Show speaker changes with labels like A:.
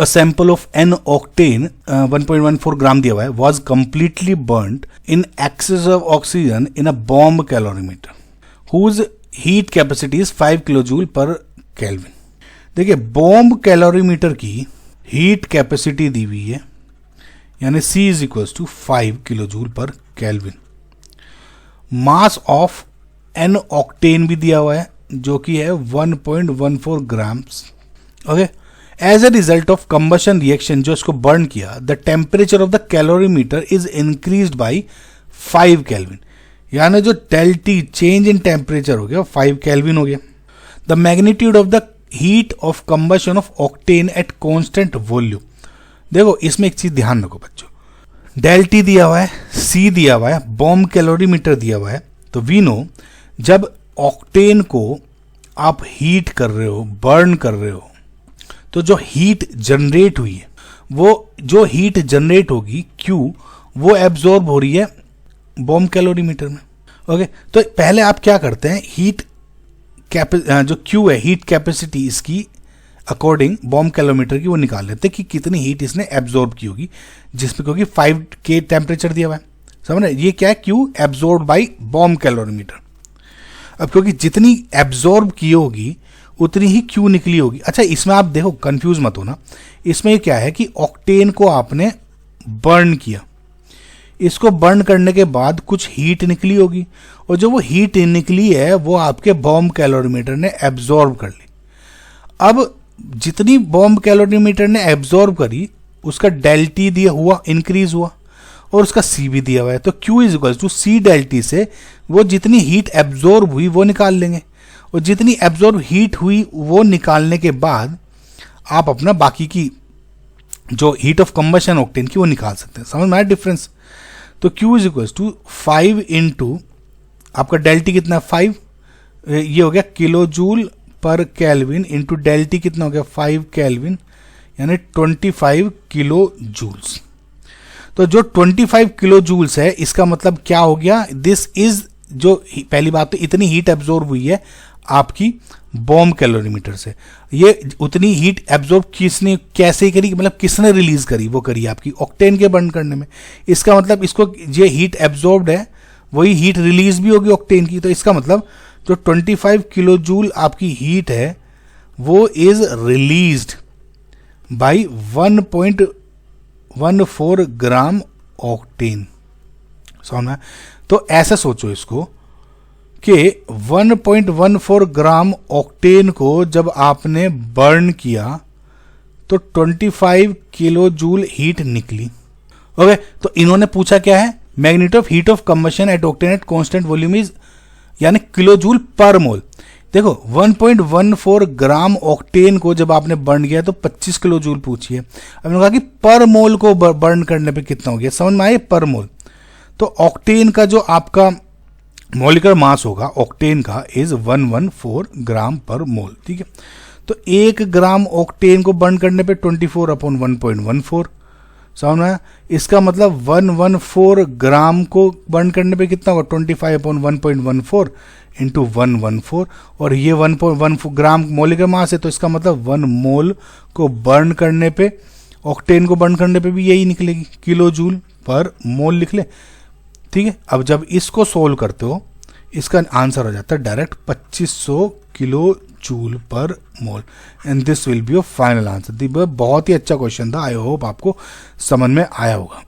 A: a sample of n octane 1.14 ग्राम दिया हुआ है was completely burnt in excess of oxygen in a bomb calorimeter whose heat capacity is 5 kilojoule per kelvin. देखिए bomb calorimeter की heat capacity दी हुई है यानी C is equals to 5 kilojoule per kelvin. Mass of n octane भी दिया हुआ है जो कि है 1.14 grams. Okay, as a result of combustion reaction जो इसको बर्न किया the temperature of the calorimeter is increased by 5 kelvin, यानी जो डेल्टी चेंज इन टेम्परेचर हो गया 5 केल्विन हो गया। The magnitude of the heat of combustion of octane at constant volume. देखो इसमें एक चीज ध्यान रखो बच्चों, डेल्टी दिया हुआ है, सी दिया हुआ है, बॉम्ब कैलोरीमीटर दिया हुआ है, तो वी नो जब ऑक्टेन को आप हीट कर रहे हो, बर्न कर रहे हो, तो जो हीट जनरेट हुई है वो जो हीट जनरेट होगी Q वो एब्जॉर्ब हो रही है बॉम्ब कैलोरीमीटर में। ओके, तो पहले आप क्या करते हैं, हीट जो Q है हीट कैपेसिटी इसकी अकॉर्डिंग बॉम्ब कैलोरीमीटर की वो निकाल लेते हैं कि कितनी हीट इसने एब्जॉर्ब की होगी, जिसमें क्योंकि 5 के टेम्परेचर दिया हुआ है, समझ रहे, ये क्या है Q absorb by bomb calorimeter. अब क्योंकि जितनी एब्जॉर्ब की होगी उतनी ही Q निकली होगी। अच्छा इसमें आप देखो कंफ्यूज मत होना, इसमें क्या है कि ऑक्टेन को आपने बर्न किया, इसको बर्न करने के बाद कुछ हीट निकली होगी और जो वो हीट निकली है वो आपके बॉम्ब कैलोरीमीटर ने एब्जॉर्ब कर ली। अब जितनी बॉम्ब कैलोरीमीटर ने एब्जॉर्ब करी उसका डेल्टी दिया हुआ इंक्रीज हुआ और उसका सी भी दिया हुआ है, तो Q इज इक्वल टू सी डेल्टी से वो जितनी हीट एब्जॉर्ब हुई वो निकाल लेंगे और जितनी एब्जॉर्ब हीट हुई वो निकालने के बाद आप अपना बाकी की जो हीट ऑफ कंबशन ऑक्टेन की वो निकाल सकते हैं। समझ में आया डिफरेंस? तो Q is equal to 5 into आपका डेल्टी कितना है 5, ये हो गया kilo joule per kelvin into delta T कितना हो गया 5 केल्विन यानी 25 किलो जूल्स। तो जो 25 किलो जूल्स है इसका मतलब क्या हो गया, दिस इज जो पहली बात तो इतनी हीट एब्जॉर्ब हुई है आपकी बॉम्ब कैलोरीमीटर से, ये उतनी हीट एब्जॉर्ब किसने कैसे करी, मतलब किसने रिलीज करी, वो करी आपकी ऑक्टेन के बर्न करने में। इसका मतलब इसको ये हीट एब्जॉर्ब्ड है वही हीट रिलीज भी होगी ऑक्टेन की, तो इसका मतलब जो 25 किलो जूल आपकी हीट है वो is released by 1.14 gram octane. समझना? तो ऐसा सोचो इसको कि 1.14 ग्राम ऑक्टेन को जब आपने बर्न किया तो 25 किलो जूल हीट निकली। ओके, तो इन्होंने पूछा क्या है, magnitude of heat of combustion at octane at constant volume is यानी किलो जूल पर मोल। देखो 1.14 ग्राम ऑक्टेन को जब आपने बर्न किया तो 25 किलो जूल पूछिए। अब कहा कि पर मोल को बर्न करने पे कितना हो गया, समझ में आए, पर मोल। तो ऑक्टेन का जो आपका मॉलिक्यूलर मास होगा ऑक्टेन का इज 114 ग्राम पर मोल। ठीक है, तो 1 ग्राम ऑक्टेन को बर्न करने पे 24/1.14, समझ में आया। इसका मतलब 114 ग्राम को बर्न करने पे कितना होगा 25/1.14 इंटू 114 और ये 1.1 ग्राम मॉलिक्यूलर मास है, तो इसका मतलब 1 मोल को बर्न करने पे ऑक्टेन को बर्न करने पे भी यही निकलेगी, किलो जूल पर मोल लिख ले। ठीक है, अब जब इसको सोल्व करते हो इसका आंसर हो जाता है direct 2500 kilo joule per mole and this will be your final answer. बहुत ही अच्छा क्वेश्चन था, आई होप आपको समझ में आया होगा।